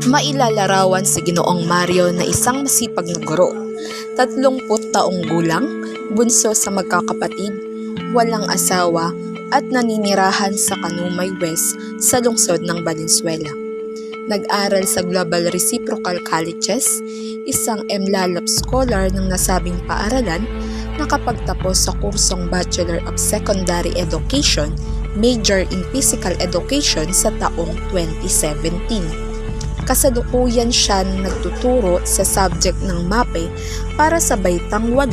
Mailalarawan si Ginoong Mario na isang masipag na guro, 30 taong gulang, bunso sa magkakapatid, walang asawa at naninirahan sa Kanumay West sa lungsod ng Valenzuela. Nag-aral sa Global Reciprocal Colleges, isang MLALAP scholar ng nasabing paaralan, nakapagtapos sa kursong Bachelor of Secondary Education, Major in Physical Education sa taong 2017. Kasalukuyan siya nagtuturo sa subject ng MAPE para sa Baitang 8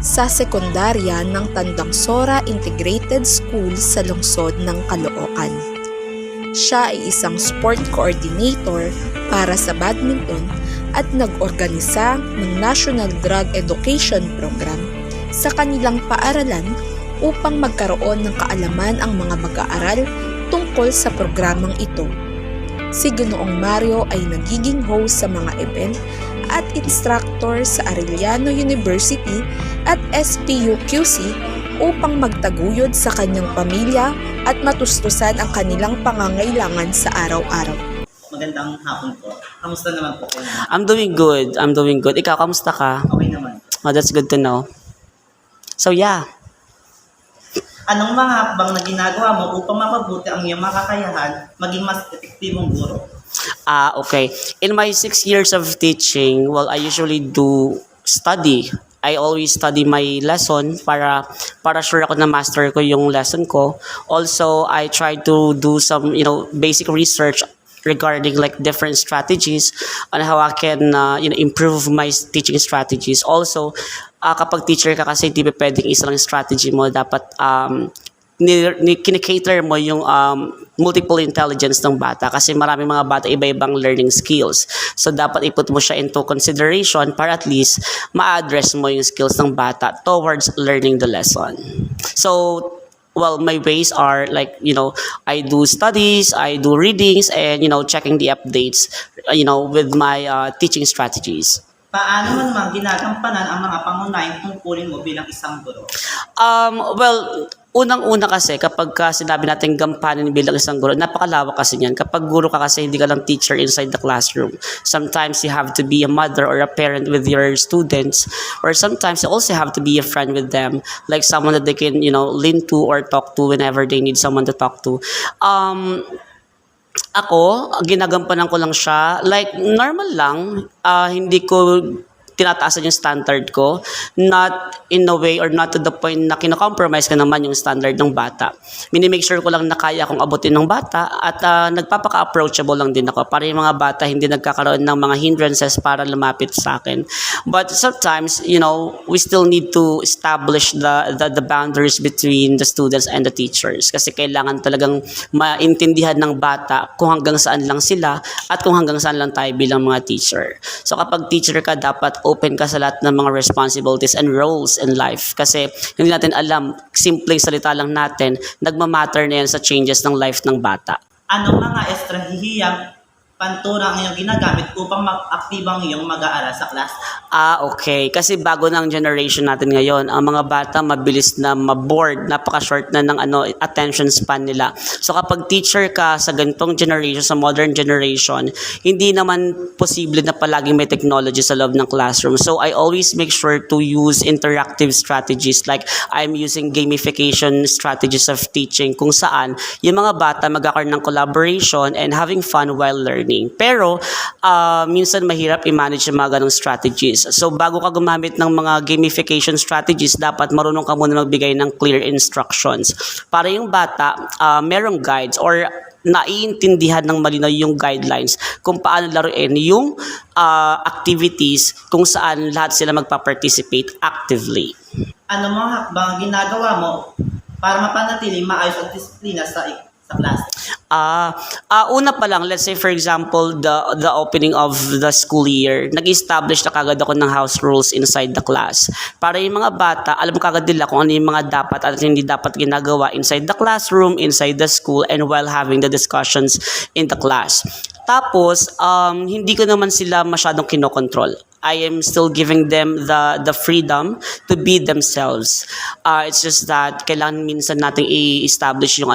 sa sekundarya ng Tandangsora Integrated School sa lungsod ng Caloocan. Siya ay isang sport coordinator para sa badminton at nag-organisa ng National Drug Education Program sa kanilang paaralan upang magkaroon ng kaalaman ang mga mag-aaral tungkol sa programang ito. Si Ginoong Mario ay nagiging host sa mga event at instructor sa Arellano University at SPUQC upang magtaguyod sa kanyang pamilya at matustusan ang kanilang pangangailangan sa araw-araw. Magandang hapon po. Kamusta naman po kayo? I'm doing good. Ikaw, kamusta ka? Okay naman. Oh, that's good to know. So, yeah. Anong mga hakbang na ginagawa mo upang mapabuti ang iyong makakayahan maging mas epektibong guro? Okay. In my 6 years of teaching, well, I usually do study. I always study my lesson para sure ako na master ko yung lesson ko. Also, I try to do some, basic research regarding like different strategies on how I can improve my teaching strategies. Also, kapag teacher ka kasi hindi pa pwedeng isa lang strategy mo, dapat kinikater mo yung multiple intelligence ng bata kasi maraming mga bata iba-ibang learning skills. So dapat iput mo siya into consideration para at least ma-address mo yung skills ng bata towards learning the lesson. So well, my ways are like, I do studies, I do readings, and, checking the updates, with my teaching strategies. Paano mo naman ginagampanan ang mga pangunahing tungkulin mo bilang isang guro? Well, unang-una kasi kapag sinabi natin gampanin bilang isang guro, napakalawak kasi niyan. Kapag guro ka kasi hindi ka lang teacher inside the classroom. Sometimes you have to be a mother or a parent with your students, or sometimes you also have to be a friend with them, like someone that they can, lean to or talk to whenever they need someone to talk to. Ako, ginagampanan ko lang siya, like normal lang, hindi ko tinataasan yung standard ko, not in a way or not to the point na kino-compromise ka naman yung standard ng bata. Minimake sure ko lang na kaya akong abutin ng bata at nagpapaka-approachable lang din ako para yung mga bata hindi nagkakaroon ng mga hindrances para lumapit sa akin. But sometimes, we still need to establish the boundaries between the students and the teachers kasi kailangan talagang maintindihan ng bata kung hanggang saan lang sila at kung hanggang saan lang tayo bilang mga teacher. So kapag teacher ka, dapat open ka sa lahat ng mga responsibilities and roles in life kasi hindi natin alam, simpleng salita lang natin, nagmamatter na yan sa changes ng life ng bata. Anong mga estrahihiyang pantura ang iyong ginagamit upang mag-aktibang iyong mag-aaral sa class? Okay. Kasi bago ng generation natin ngayon, ang mga bata mabilis na ma-bored, napaka-short na ng attention span nila. So kapag teacher ka sa ganitong generation, sa modern generation, hindi naman posible na palaging may technology sa loob ng classroom. So I always make sure to use interactive strategies like I'm using gamification strategies of teaching kung saan yung mga bata magkakaroon ng collaboration and having fun while learning. Pero, minsan mahirap i-manage yung mga ganong strategies. So, bago ka gumamit ng mga gamification strategies, dapat marunong ka muna magbigay ng clear instructions. Para yung bata, merong guides or naiintindihan ng malinaw yung guidelines kung paano laruin yung activities kung saan lahat sila magpa-participate actively. Ano mga hakbang ginagawa mo para mapanatiling maayos at disiplina sa class? Una pa lang, let's say for example, the opening of the school year, nag-establish na kagad ako ng house rules inside the class. Para yung mga bata, alam kagad nila kung ano yung mga dapat at hindi dapat ginagawa inside the classroom, inside the school, and while having the discussions in the class. Tapos, hindi ko naman sila masyadong kinokontrol. I am still giving them the freedom to be themselves. It's just that kailangan minsan nating i-establish yung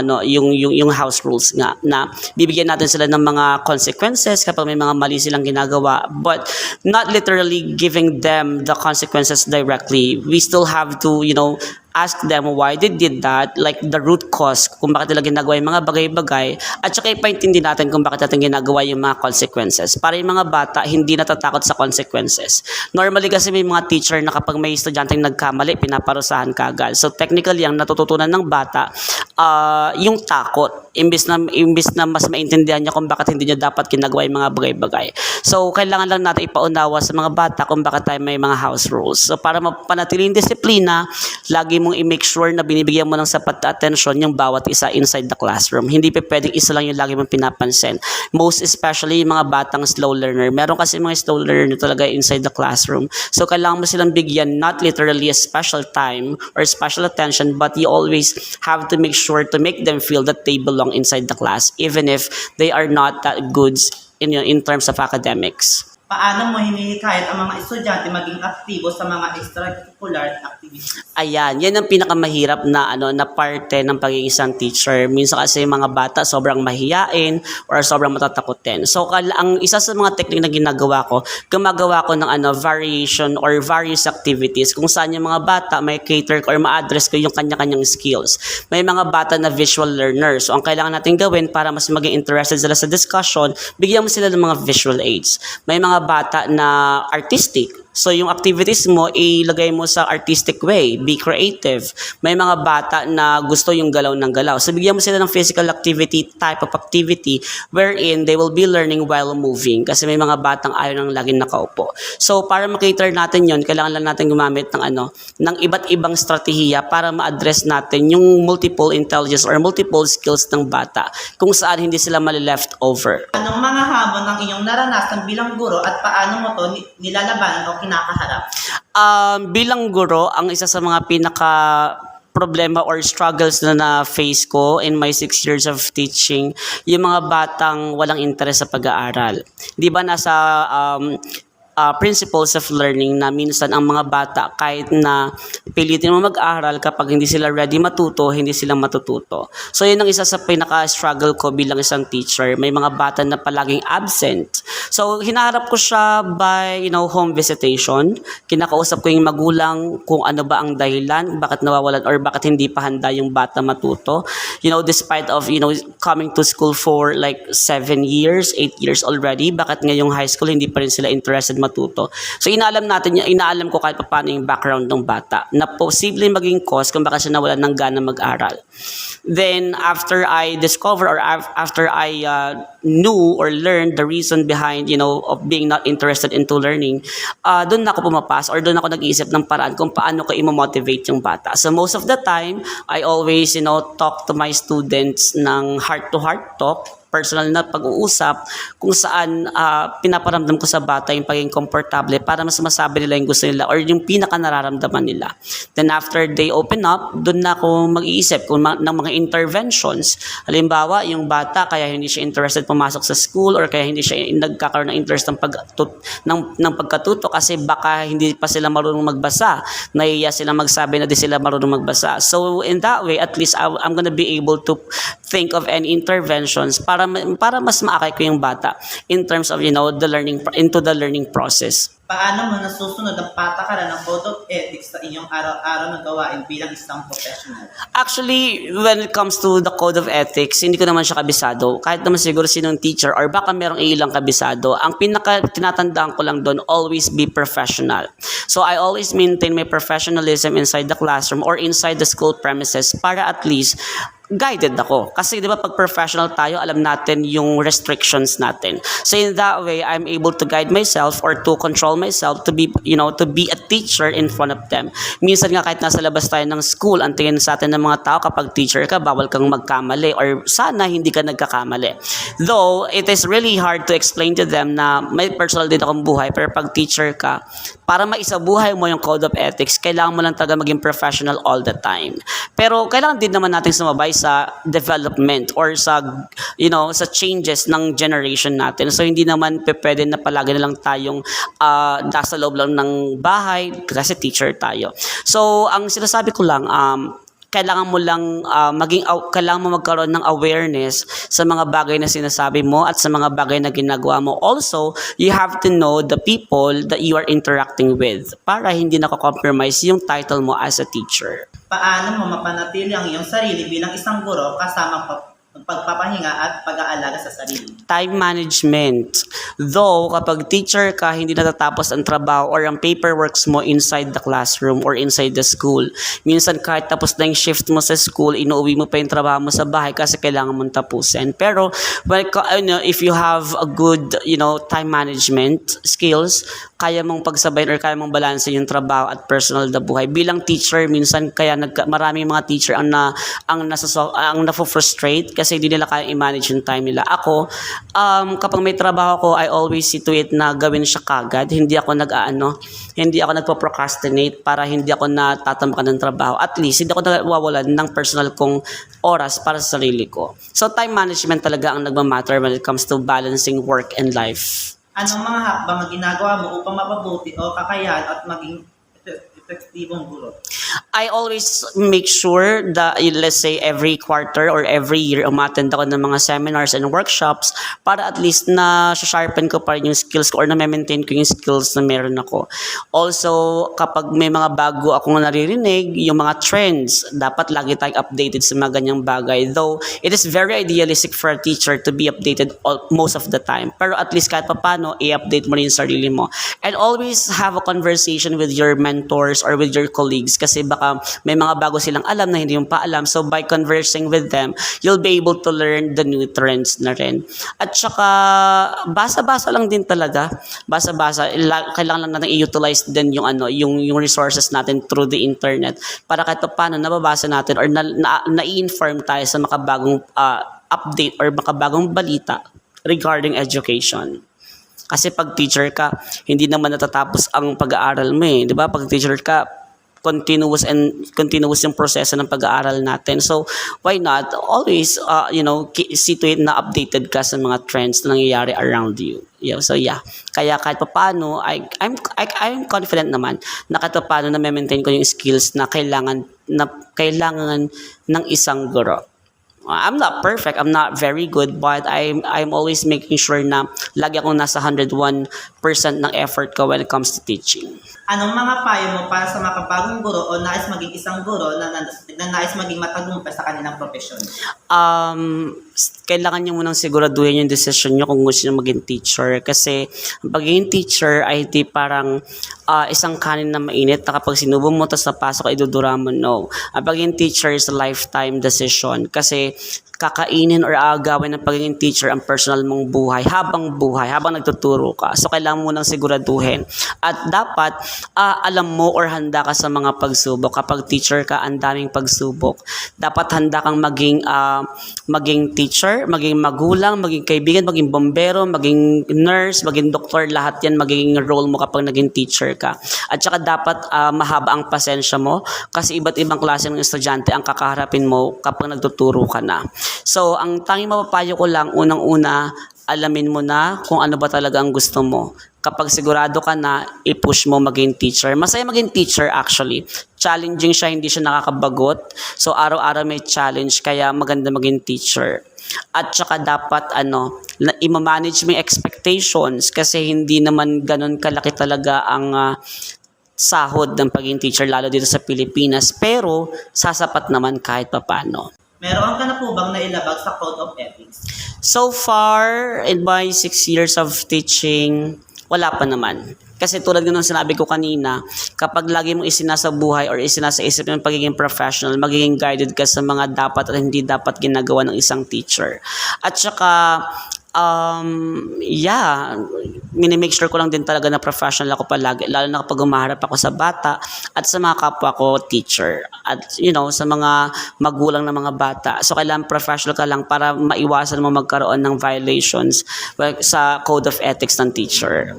yung house rules nga na bibigyan natin sila ng mga consequences kapag may mga mali silang ginagawa, but not literally giving them the consequences directly. We still have to, ask them why they did that, like the root cause kung bakit nila ginagawa yung mga bagay-bagay, at saka ipaintindi natin kung bakit natin ginagawa yung mga consequences. Para yung mga bata hindi natatakot sa consequences. Normally kasi may mga teacher na kapag may estudyanteng nagkamali, pinaparusahan kagad. So technically, ang natututunan ng bata, yung takot. Imbis na mas maintindihan niya kung bakit hindi niya dapat ginagawa yung mga bagay-bagay. So kailangan lang natin ipaunawa sa mga bata kung bakit tayo may mga house rules. So para mapanatiling disiplina, lagi mong i-make sure na binibigyan mo ng sapat na atensyon yung bawat isa inside the classroom. Hindi pa pwedeng isa lang yung lagi mong pinapansin. Most especially yung mga batang slow learner. Meron kasi mga slow learner talaga inside the classroom. So kailangan mo silang bigyan not literally a special time or special attention, but you always have to make sure to make them feel that they belong inside the class even if they are not that good in terms of academics. Paano mo hinihikayat ang mga estudyante maging aktibo sa mga extracurricular activities? Ayan, yan ang pinakamahirap na na parte ng pagiging isang teacher. Minsan kasi mga bata sobrang mahiyain or sobrang matatakotin. So ang isa sa mga technique na ginagawa ko, gumagawa ko ng variation or various activities kung saan yung mga bata may cater ko or ma-address ko yung kanya-kanyang skills. May mga bata na visual learners. So ang kailangan natin gawin para mas maging interested sila sa discussion, bigyan mo sila ng mga visual aids. May mga bata na artistic. So yung activities mo, ilagay mo sa artistic way. Be creative. May mga bata na gusto yung galaw ng galaw. So bigyan mo sila ng physical activity, type of activity, wherein they will be learning while moving. Kasi may mga batang ayaw nang laging nakaupo. So para makater natin yon, kailangan lang natin gumamit ng iba't ibang strategiya para ma-address natin yung multiple intelligence or multiple skills ng bata kung saan hindi sila mali-left over. Anong mga hamon ang inyong naranasan bilang guro at paano mo to nilalabanan o kinakaharap? Bilang guro, ang isa sa mga pinaka problema or struggles na face ko in my 6 years of teaching, yung mga batang walang interest sa pag-aaral. Di ba nasa principles of learning na minsan ang mga bata kahit na pilitin mo mag-aral, kapag hindi sila ready matuto, hindi sila matututo. So yun ang isa sa pinaka-struggle ko bilang isang teacher. May mga bata na palaging absent. So hinaharap ko siya by home visitation. Kinakausap ko yung magulang kung ano ba ang dahilan, bakit nawawalan or bakit hindi pa handa yung bata matuto. Despite of coming to school for like 7 years, 8 years already, bakit ngayong high school hindi pa rin sila interested matuto. So inaalam ko kahit paano yung background ng bata na posible maging cause kung bakit siya nawalan ng gana mag-aral. Then after I discover or after I knew or learned the reason behind of being not interested into learning, doon ako pumapas or doon ako nag-iisip ng paraan kung paano ko i-motivate yung bata. So most of the time, I always talk to my students ng heart-to-heart talk, personal na pag-uusap kung saan pinaparamdam ko sa bata yung pagiging komportable para mas masabi nila yung gusto nila or yung pinaka nararamdaman nila. Then after they open up, doon na ako mag-iisip ng mga interventions. Halimbawa, yung bata kaya hindi siya interested pumasok sa school or kaya hindi siya nagkakaroon ng interest ng pagkatuto kasi baka hindi pa sila marunong magbasa. Nahiya sila magsabi na di sila marunong magbasa. So in that way, at least I'm gonna be able to think of any interventions para mas maakay ko yung bata in terms of the learning process. Paano mo nasusunod ang patakaran ng Code of Ethics sa inyong araw-araw na gawain bilang isang professional? Actually, when it comes to the Code of Ethics, hindi ko naman siya kabisado. Kahit naman siguro sinong teacher or baka merong ilang kabisado. Ang tinatandaan ko lang doon, always be professional. So I always maintain my professionalism inside the classroom or inside the school premises para at least guided ako. Kasi di ba pag professional tayo, alam natin yung restrictions natin. So in that way, I'm able to guide myself or to control myself to be a teacher in front of them. Minsan nga kahit nasa labas tayo ng school, ang tingin sa atin ng mga tao kapag teacher ka, bawal kang magkamali or sana hindi ka nagkakamali. Though, it is really hard to explain to them na may personal din akong buhay, pero pag teacher ka, para maisabuhay mo yung Code of Ethics, kailangan mo lang talaga maging professional all the time. Pero kailangan din naman natin sumabay sa development or sa sa changes ng generation natin. So hindi naman pwede na palagi na lang tayong nasa loob lang ng bahay kasi teacher tayo. So ang sinasabi ko lang, kailangan mo lang kailangan mo magkaroon ng awareness sa mga bagay na sinasabi mo at sa mga bagay na ginagawa mo. Also, you have to know the people that you are interacting with para hindi nako-compromise yung title mo as a teacher. Paano mo mapanatili ang iyong sarili bilang isang guro kasama pagpapahinga at pag-aalaga sa sarili? Time management. Though, kapag teacher ka, hindi natatapos ang trabaho or ang paperworks mo inside the classroom or inside the school. Minsan kahit tapos na yung shift mo sa school, inuuwi mo pa yung trabaho mo sa bahay kasi kailangan mong tapusin. Pero, if you have a good, time management skills, kaya mong pagsabayin or kaya mong balanse yung trabaho at personal na buhay. Bilang teacher, minsan kaya maraming mga teacher ang nafo-frustrate kasi hindi nila kaya i-manage yung time nila. Ako, kapag may trabaho ko, I always see to it na gawin siya kagad. Hindi ako nagpo-procrastinate para hindi ako natatambakan ng trabaho. At least, hindi ako nawawalan ng personal kong oras para sa sarili ko. So, time management talaga ang nagmamatter when it comes to balancing work and life. Anong mga hakbang ang ginagawa mo upang mapabuti o kakayahan at maging epektibong guro? I always make sure that, let's say, every quarter or every year, umattend ako ng mga seminars and workshops para at least na sharpen ko pa rin yung skills ko or na maintain ko yung skills na meron ako. Also, kapag may mga bago akong naririnig, yung mga trends, dapat lagi tayong updated sa mga ganyang bagay. Though, it is very idealistic for a teacher to be updated most of the time. Pero at least kahit papano, i-update mo rin yung sarili mo. And always have a conversation with your mentors or with your colleagues kasi baka may mga bago silang alam na hindi yung paalam. So by conversing with them, you'll be able to learn the new trends na rin. At saka, basa-basa lang din talaga. Basa-basa. Kailangan lang natin i-utilize din yung resources natin through the internet para kahit paano nababasa natin or na-inform tayo sa makabagong update or makabagong balita regarding education. Kasi pag teacher ka, hindi naman natatapos ang pag-aaral mo eh. 'Di ba? Pag teacher ka, continuous yung proseso ng pag-aaral natin. So, why not always, see to it na updated ka sa mga trends na nangyayari around you. So, yeah. Kaya kahit paano, I'm confident naman na kahit paano na maintain ko yung skills na kailangan ng isang guro. I'm not perfect, I'm not very good, but I'm always making sure na lagi akong nasa 101% ng effort ko when it comes to teaching. Anong mga payo mo para sa makabagong guro o nais maging isang guro na nais maging matagumpay sa kanilang profesyon? Kailangan nyo munang siguraduhin yung decision nyo kung gusto nyo maging teacher. Kasi ang pagiging teacher ay di parang isang kanin na mainit na kapag sinubo mo tapos napasok ay idudura mo. No. Ang pagiging teacher is a lifetime decision. Kasi kakainin or aagawin ng pagiging teacher ang personal mong buhay, habang nagtuturo ka. So, kailangan mo nang siguraduhin. At dapat, alam mo or handa ka sa mga pagsubok. Kapag teacher ka, ang daming pagsubok. Dapat handa kang maging teacher, maging magulang, maging kaibigan, maging bombero, maging nurse, maging doktor, lahat yan magiging role mo kapag naging teacher ka. At saka dapat mahaba ang pasensya mo kasi iba't ibang klase ng estudyante ang kakaharapin mo kapag nagtuturo ka na. So, ang tanging mapapayo ko lang, unang-una, alamin mo na kung ano ba talaga ang gusto mo. Kapag sigurado ka na, i-push mo maging teacher. Masaya maging teacher actually. Challenging siya, hindi siya nakakabagot. So, araw-araw may challenge, kaya maganda maging teacher. At saka dapat, i-manage mo yung expectations kasi hindi naman ganun kalaki talaga ang sahod ng pagiging teacher, lalo dito sa Pilipinas. Pero, sasapat naman kahit papano. Meron ka na po bang nailabag sa Code of Ethics? So far, in my 6 years of teaching, wala pa naman. Kasi tulad ng sinabi ko kanina, kapag lagi mo isinasabuhay or isinasaisip yung pagiging professional, magiging guided ka sa mga dapat at hindi dapat ginagawa ng isang teacher. At saka, minimake sure ko lang din talaga na professional ako palagi, lalo na kapag umaharap ako sa bata at sa mga kapwa ko teacher at sa mga magulang ng mga bata. So kailangan professional ka lang para maiwasan mo magkaroon ng violations sa code of ethics ng teacher.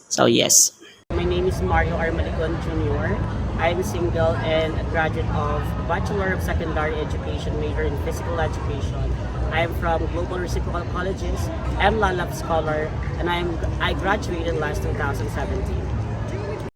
So yes. My name name is Mario Armaligon Jr. I'm single and a graduate of Bachelor of Secondary Education major in Physical Education. I'm from Global Reciprocal Colleges and LaLab Scholar, and I graduated last 2017.